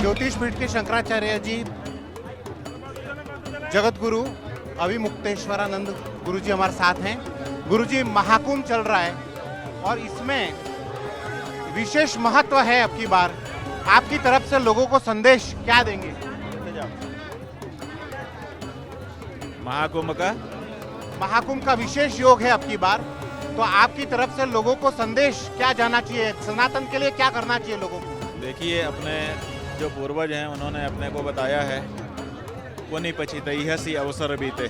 ज्योतिष पीठ के शंकराचार्य जी जगत गुरु अभिमुक्तेश्वरानंद गुरु जी हमारे साथ हैं। गुरु जी, महाकुंभ चल रहा है और इसमें विशेष महत्व है। अब की बार आपकी तरफ से लोगों को संदेश क्या देंगे? महाकुंभ का विशेष योग है अब की बार, तो आपकी तरफ से लोगों को संदेश क्या जाना चाहिए? सनातन के लिए क्या करना चाहिए लोगों को? देखिए, अपने जो पूर्वज हैं उन्होंने अपने को बताया है, पुनि पचितैहसि अवसर बीते।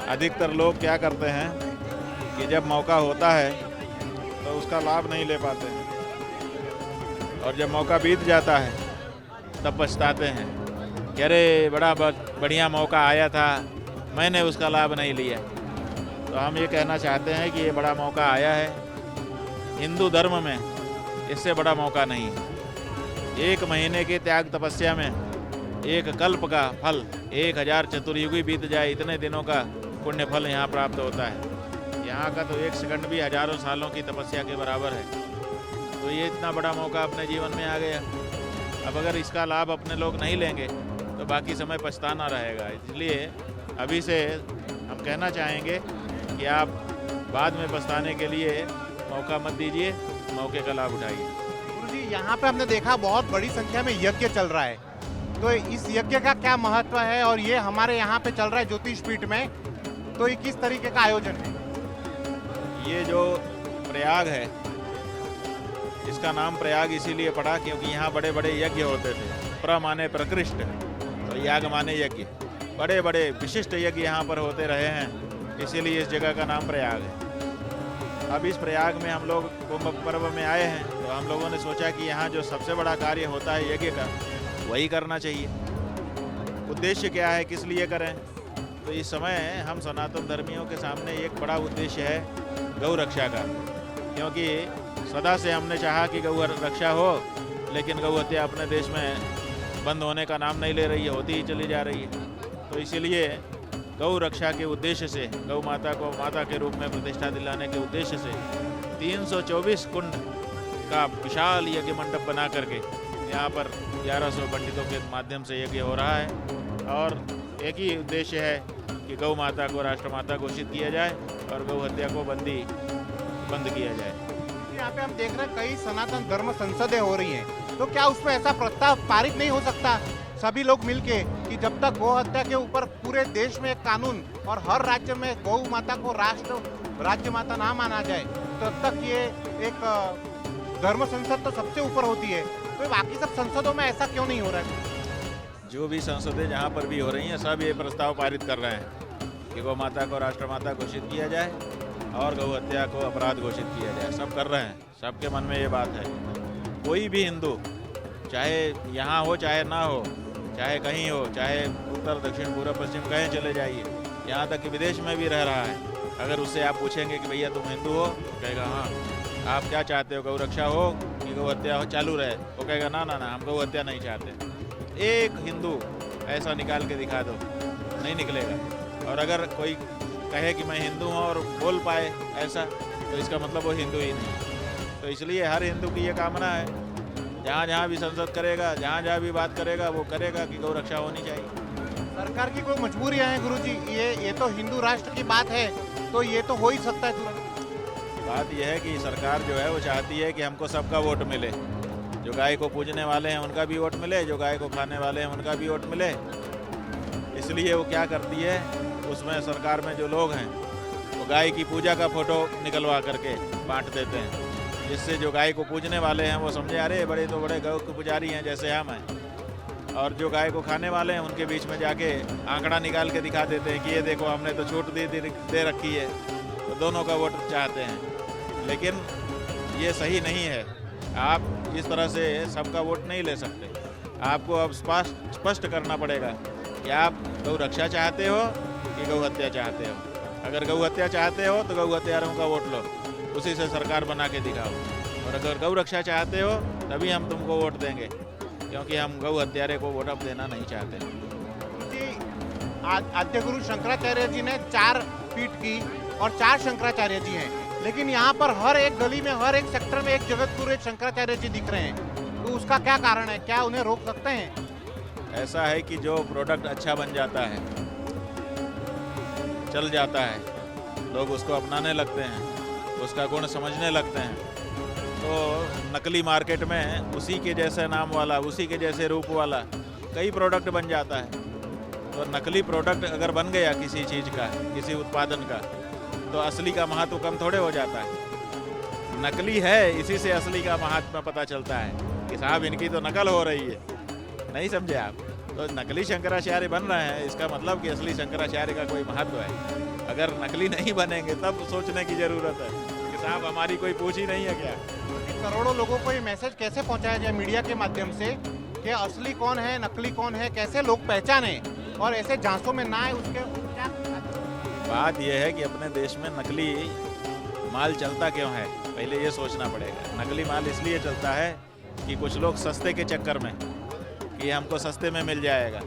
अधिकतर लोग क्या करते हैं कि जब मौका होता है तो उसका लाभ नहीं ले पाते हैं, और जब मौका बीत जाता है तब पछताते हैं कि अरे बड़ा बढ़िया मौका आया था, मैंने उसका लाभ नहीं लिया। तो हम ये कहना चाहते हैं कि ये बड़ा मौका आया है, हिंदू धर्म में इससे बड़ा मौका नहीं है। 1 महीने की त्याग तपस्या में 1 कल्प का फल, 1000 चतुर्युगी बीत जाए इतने दिनों का पुण्य फल यहाँ प्राप्त होता है। यहाँ का तो 1 सेकंड भी हजारों सालों की तपस्या के बराबर है। तो ये इतना बड़ा मौका अपने जीवन में आ गया। अब अगर इसका लाभ अपने लोग नहीं लेंगे तो बाकी समय पछताना रहेगा। इसलिए अभी से हम कहना चाहेंगे कि आप बाद में पछताने के लिए मौका मत दीजिए, मौके का लाभ उठाइए। गुरुजी, यहाँ पे हमने देखा बहुत बड़ी संख्या में यज्ञ चल रहा है, तो इस यज्ञ का क्या महत्व है? और ये हमारे यहाँ पे चल रहा है ज्योतिष पीठ में, तो ये किस तरीके का आयोजन है? ये जो प्रयाग है, इसका नाम प्रयाग इसीलिए पड़ा क्योंकि यहाँ बड़े बड़े यज्ञ होते थे। प्र माने प्रकृष्ट और याग माने यज्ञ, बड़े बड़े विशिष्ट यज्ञ यहाँ पर होते रहे हैं, इसीलिए इस जगह का नाम प्रयाग है। अब इस प्रयाग में हम लोग कुंभ पर्व में आए हैं, तो हम लोगों ने सोचा कि यहाँ जो सबसे बड़ा कार्य होता है यज्ञ का, वही करना चाहिए। उद्देश्य क्या है, किस लिए करें? तो इस समय हम सनातन धर्मियों के सामने एक बड़ा उद्देश्य है गौ रक्षा का, क्योंकि सदा से हमने चाहा कि गौ रक्षा हो, लेकिन गौ हत्या अपने देश में बंद होने का नाम नहीं ले रही है, होती ही चली जा रही है। तो इसीलिए गौ रक्षा के उद्देश्य से, गौ माता को माता के रूप में प्रतिष्ठा दिलाने के उद्देश्य से 324 कुंड का विशाल यज्ञ मंडप बना करके यहाँ पर 1100 पंडितों के माध्यम से यज्ञ हो रहा है। और एक ही उद्देश्य है कि गौ माता को राष्ट्रमाता घोषित किया जाए और गौ हत्या को बंद किया जाए। यहाँ पे हम देख रहे हैं कई सनातन धर्म संसदें हो रही हैं, तो क्या उसमें ऐसा प्रस्ताव पारित नहीं हो सकता सभी लोग मिलके कि जब तक गौ हत्या के ऊपर पूरे देश में एक कानून और हर राज्य में गौ माता को राज्य माता ना माना जाए, तब तक ये एक धर्म संसद तो सबसे ऊपर होती है, तो बाकी सब संसदों में ऐसा क्यों नहीं हो रहा है? जो भी संसदें जहाँ पर भी हो रही हैं, सब ये प्रस्ताव पारित कर रहे हैं कि गौ माता को राष्ट्रमाता घोषित किया जाए और गौ हत्या को अपराध घोषित किया जाए। सब कर रहे हैं, सबके मन में ये बात है। कोई भी हिंदू, चाहे यहाँ हो चाहे ना हो, चाहे कहीं हो, चाहे उत्तर दक्षिण पूर्व पश्चिम कहीं चले जाइए, यहाँ तक कि विदेश में भी रह रहा है, अगर उससे आप पूछेंगे कि भैया तुम हिंदू हो, तो कहेगा हाँ। आप क्या चाहते हो, गौ रक्षा हो कि गौ हत्या हो चालू रहे? वो कहेगा ना ना ना, हम गौ हत्या नहीं चाहते। एक हिंदू ऐसा निकाल के दिखा दो, नहीं निकलेगा। और अगर कोई कहे कि मैं हिंदू हूँ और बोल पाए ऐसा, तो इसका मतलब वो हिंदू ही नहीं। तो इसलिए हर हिंदू की ये कामना है, जहाँ जहाँ भी संसद करेगा, जहाँ जहाँ भी बात करेगा, वो करेगा कि गौ रक्षा होनी चाहिए। सरकार की कोई मजबूरियाँ हैं गुरुजी? ये तो हिंदू राष्ट्र की बात है, तो ये तो हो ही सकता है तुरंत। बात यह है कि सरकार जो है वो चाहती है कि हमको सबका वोट मिले। जो गाय को पूजने वाले हैं उनका भी वोट मिले, जो गाय को खाने वाले हैं उनका भी वोट मिले। इसलिए वो क्या करती है, उसमें सरकार में जो लोग हैं वो गाय की पूजा का फोटो निकलवा करके बांट देते हैं, जिससे जो गाय को पूजने वाले हैं वो समझे अरे बड़े तो बड़े गौ के पुजारी हैं जैसे हम हैं, और जो गाय को खाने वाले हैं उनके बीच में जाके आंकड़ा निकाल के दिखा देते हैं कि ये देखो हमने तो छूट दे रखी है। तो दोनों का वोट चाहते हैं, लेकिन ये सही नहीं है। आप इस तरह से सबका वोट नहीं ले सकते। आपको अब स्पष्ट करना पड़ेगा कि आप गौ रक्षा चाहते हो कि गौ हत्या चाहते हो। अगर गौ हत्या चाहते हो तो गौ हत्यारों का वोट लो, उसी से सरकार बना के दिखाओ। और अगर गौ रक्षा चाहते हो तभी हम तुमको वोट देंगे, क्योंकि हम गौ हत्यारे को वोट अब देना नहीं चाहते। आद्य गुरु शंकराचार्य जी ने 4 पीठ की और 4 शंकराचार्य जी हैं, लेकिन यहाँ पर हर एक गली में, हर एक सेक्टर में एक जगत गुरु, एक शंकराचार्य जी दिख रहे हैं। तो उसका क्या कारण है, क्या उन्हें रोक सकते हैं? ऐसा है कि जो प्रोडक्ट अच्छा बन जाता है, चल जाता है, लोग उसको अपनाने लगते हैं, उसका गुण समझने लगते हैं, तो नकली मार्केट में उसी के जैसे नाम वाला, उसी के जैसे रूप वाला कई प्रोडक्ट बन जाता है। तो नकली प्रोडक्ट अगर बन गया किसी चीज़ का, किसी उत्पादन का, तो असली का महत्व कम थोड़े हो जाता है। नकली है, इसी से असली का महत्व पता चलता है कि साहब इनकी तो नकल हो रही है। नहीं समझे आप? तो नकली शंकराचार्य बन रहे हैं, इसका मतलब कि असली शंकराचार्य का कोई महत्व है। अगर नकली नहीं बनेंगे तब सोचने की ज़रूरत है कि साहब हमारी कोई पूछ ही नहीं है क्या। करोड़ों लोगों को ये मैसेज कैसे पहुंचाया जाए मीडिया के माध्यम से कि असली कौन है, नकली कौन है, कैसे लोग पहचाने और ऐसे झांसों में ना आए, उसके क्या? बात यह है कि अपने देश में नकली माल चलता क्यों है, पहले ये सोचना पड़ेगा। नकली माल इसलिए चलता है कि कुछ लोग सस्ते के चक्कर में, कि हमको सस्ते में मिल जाएगा,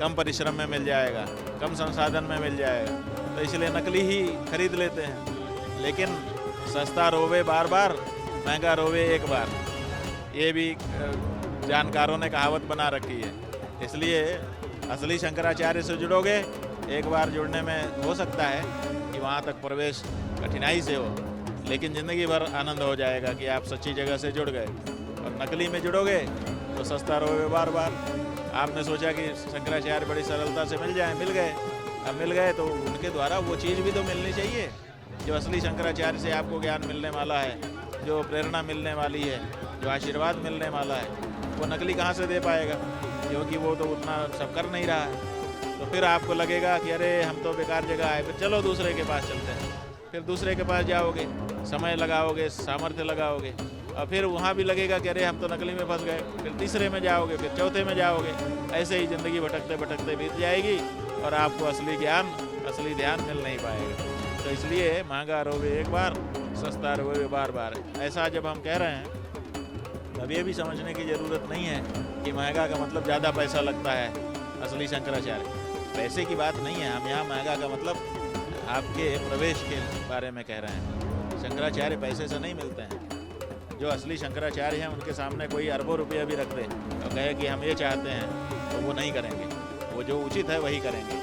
कम परिश्रम में मिल जाएगा, कम संसाधन में मिल जाएगा, तो इसलिए नकली ही खरीद लेते हैं। लेकिन सस्ता रोवे बार बार, महंगा रोवे एक बार, ये भी जानकारों ने कहावत बना रखी है। इसलिए असली शंकराचार्य से जुड़ोगे, एक बार जुड़ने में हो सकता है कि वहाँ तक प्रवेश कठिनाई से हो, लेकिन ज़िंदगी भर आनंद हो जाएगा कि आप सच्ची जगह से जुड़ गए। और नकली में जुड़ोगे तो सस्ता रोवे बार बार। आपने सोचा कि शंकराचार्य बड़ी सरलता से मिल जाए, मिल गए। अब मिल गए तो उनके द्वारा वो चीज़ भी तो मिलनी चाहिए जो असली शंकराचार्य से आपको ज्ञान मिलने वाला है, जो प्रेरणा मिलने वाली है, जो आशीर्वाद मिलने वाला है। वो नकली कहाँ से दे पाएगा, क्योंकि वो तो उतना सब कर नहीं रहा है। तो फिर आपको लगेगा कि अरे हम तो बेकार जगह आए, फिर चलो दूसरे के पास चलते हैं। फिर दूसरे के पास जाओगे, समय लगाओगे, सामर्थ्य लगाओगे, और फिर वहाँ भी लगेगा कि अरे हम तो नकली में फंस गए। फिर तीसरे में जाओगे, फिर चौथे में जाओगे। ऐसे ही ज़िंदगी भटकते भटकते बीत जाएगी और आपको असली ज्ञान, असली ध्यान मिल नहीं पाएगा। तो इसलिए महंगा रोवे एक बार, सस्ता रोवे बार बार। ऐसा जब हम कह रहे हैं तब ये भी समझने की ज़रूरत नहीं है कि महंगा का मतलब ज़्यादा पैसा लगता है। असली शंकराचार्य पैसे की बात नहीं है, हम यहाँ महंगा का मतलब आपके प्रवेश के बारे में कह रहे हैं। शंकराचार्य पैसे से नहीं मिलते हैं। जो असली शंकराचार्य हैं उनके सामने कोई अरबों रुपया भी रख दे और कहे कि हम ये चाहते हैं, तो वो नहीं करेंगे। वो जो उचित है वही करेंगे,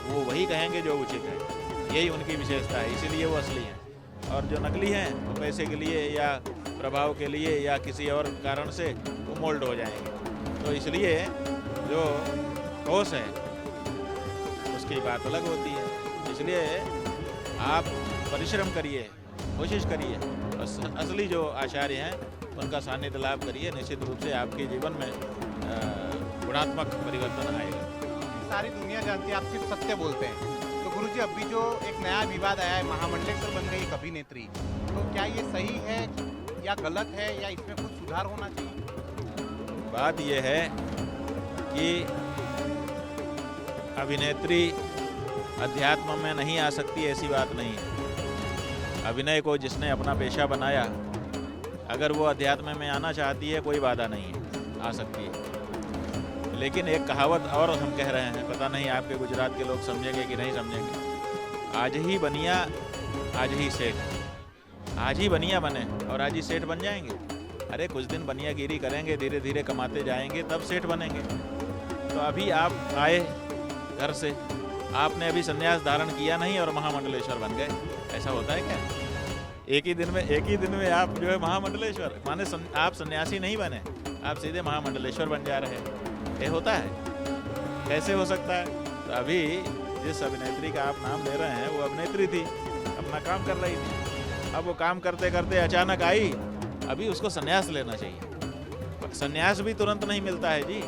वो वही कहेंगे जो उचित है। यही उनकी विशेषता है, इसीलिए वो असली हैं। और जो नकली हैं वो पैसे के लिए या प्रभाव के लिए या किसी और कारण से वो मोल्ड हो जाएंगे। तो इसलिए जो ठोस है उसकी बात अलग होती है। इसलिए आप परिश्रम करिए, कोशिश करिए, और असली जो आचार्य हैं उनका सानिध्य लाभ करिए। निश्चित रूप से आपके जीवन में गुणात्मक परिवर्तन आएगा। सारी दुनिया जानती है आप सिर्फ सत्य बोलते हैं। तो गुरुजी, अभी जो एक नया विवाद आया है, महामंडलेश्वर बन गई एक अभिनेत्री, तो क्या ये सही है या गलत है, या इसमें कुछ सुधार होना चाहिए? बात यह है कि अभिनेत्री अध्यात्म में नहीं आ सकती, ऐसी बात नहीं है। अभिनय को जिसने अपना पेशा बनाया, अगर वो अध्यात्म में आना चाहती है कोई बाधा नहीं है, आ सकती है। लेकिन एक कहावत और हम कह रहे हैं, पता नहीं आपके गुजरात के लोग समझेंगे कि नहीं समझेंगे। आज ही बनिया आज ही सेठ। आज ही बनिया बने और आज ही सेठ बन जाएंगे। अरे कुछ दिन बनियागिरी करेंगे, धीरे धीरे कमाते जाएंगे, तब सेठ बनेंगे। तो अभी आप आए घर से, आपने अभी संन्यास धारण किया नहीं और महामंडलेश्वर बन गए, ऐसा होता है क्या? एक ही दिन में आप जो है महामंडलेश्वर, माने आप सन्यासी नहीं बने, आप सीधे महामंडलेश्वर बन जा रहे हैं। ये होता है? कैसे हो सकता है? तो अभी जिस अभिनेत्री का आप नाम ले रहे हैं वो अभिनेत्री थी, अपना काम कर रही थी। अब वो काम करते करते अचानक आई, अभी उसको संन्यास लेना चाहिए। संन्यास भी तुरंत नहीं मिलता है जी।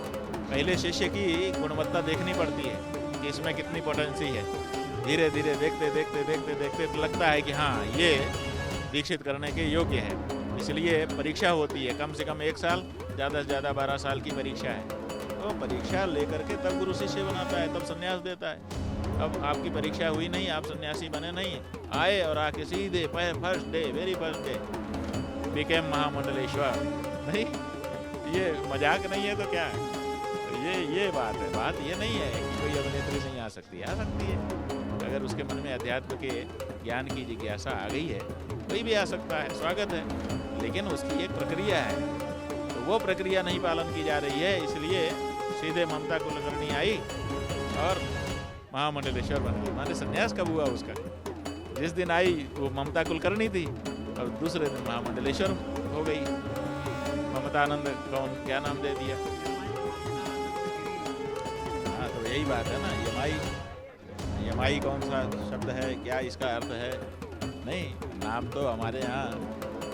पहले शिष्य की गुणवत्ता देखनी पड़ती है कि इसमें कितनी पोटेंसी है। धीरे धीरे देखते देखते देखते देखते तो लगता है कि हाँ ये दीक्षित करने के योग्य है। इसलिए परीक्षा होती है, कम से कम 1 साल, ज़्यादा से ज़्यादा 12 साल की परीक्षा है। तो परीक्षा लेकर के तब गुरु शिष्य बनाता है, तब संन्यास देता है। अब आपकी परीक्षा हुई नहीं, आप सन्यासी बने नहीं, आए और आके सीधे first day, very first day became Mahamandaleshwar. नहीं, ये मजाक नहीं है तो क्या है? तो ये बात है। बात ये नहीं है कि कोई अभिनेत्री नहीं आ सकती, आ सकती है। अगर उसके मन में अध्यात्म के ज्ञान की जिज्ञासा आ गई है, कोई भी आ सकता है, स्वागत है। लेकिन उसकी एक प्रक्रिया है, तो वो प्रक्रिया नहीं पालन की जा रही है, इसलिए सीधे ममता कुलकर्णी आई और महामंडलेश्वर बन गई। माने संन्यास कब हुआ उसका? जिस दिन आई वो ममता कुलकर्णी थी और दूसरे दिन महामंडलेश्वर हो गई। ममतानंद कौन क्या नाम दे दिया? हाँ, तो यही बात है ना। यमाई कौन सा शब्द है, क्या इसका अर्थ है? नहीं, नाम तो हमारे यहाँ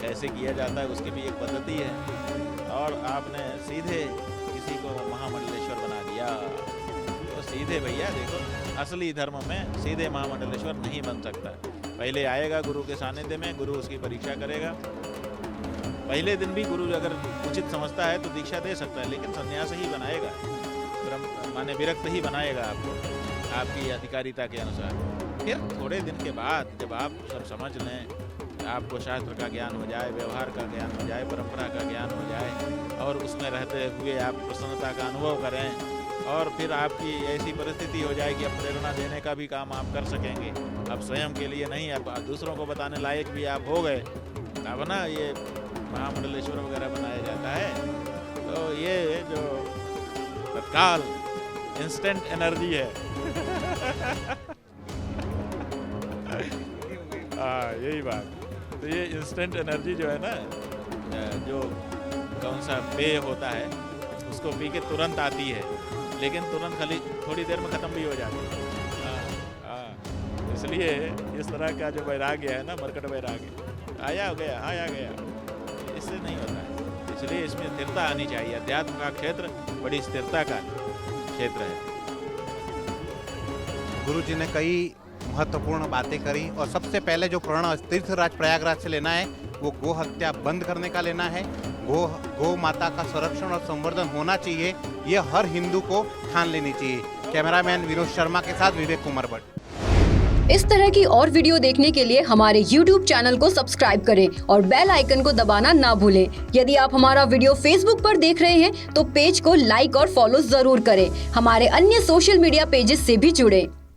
कैसे किया जाता है उसकी भी एक पद्धति है, और आपने सीधे किसी को महामंडलेश्वर बना दिया। तो सीधे भैया देखो, असली धर्म में सीधे महामंडलेश्वर नहीं बन सकता। पहले आएगा गुरु के सानिध्य में, गुरु उसकी परीक्षा करेगा। पहले दिन भी गुरु अगर उचित समझता है तो दीक्षा दे सकता है, लेकिन संन्यास ही बनाएगा, माने विरक्त ही बनाएगा आपको, आपकी अधिकारिता के अनुसार। फिर थोड़े दिन के बाद जब आप सब समझ लें, आपको शास्त्र का ज्ञान हो जाए, व्यवहार का ज्ञान हो जाए, परंपरा का ज्ञान हो जाए, और उसमें रहते हुए आप प्रसन्नता का अनुभव करें, और फिर आपकी ऐसी परिस्थिति हो जाए कि अब प्रेरणा देने का भी काम आप कर सकेंगे। अब स्वयं के लिए नहीं, अब दूसरों को बताने लायक भी आप हो गए, अब ना ये महामंडलेश्वर वगैरह बनाया जाता है। तो ये जो तत्काल इंस्टेंट एनर्जी है हाँ, यही बात। तो ये इंस्टेंट एनर्जी जो है ना, जो कौन सा पेय होता है उसको पी के तुरंत आती है, लेकिन तुरंत खाली थोड़ी देर में ख़त्म भी हो जाती है। इसलिए इस तरह का जो वैराग्य है ना, मरकट वैराग्य, आया गया, इससे नहीं होता है। इसलिए इसमें स्थिरता आनी चाहिए। अध्यात्म का क्षेत्र बड़ी स्थिरता का क्षेत्र है। गुरु जी ने कई महत्वपूर्ण बातें करी, और सबसे पहले जो प्रण तीर्थराज प्रयागराज से लेना है वो गो हत्या बंद करने का लेना है। गो माता का संरक्षण और संवर्धन होना चाहिए, ये हर हिंदू को ठान लेनी चाहिए। कैमरामैन विनोद शर्मा के साथ विवेक कुमार भट्ट। इस तरह की और वीडियो देखने के लिए हमारे YouTube चैनल को सब्सक्राइब करें और बेल आइकन को दबाना ना भूलें। यदि आप हमारा वीडियो Facebook पर देख रहे हैं तो पेज को लाइक और फॉलो जरूर करें। हमारे अन्य सोशल मीडिया पेजेस से भी जुड़ें।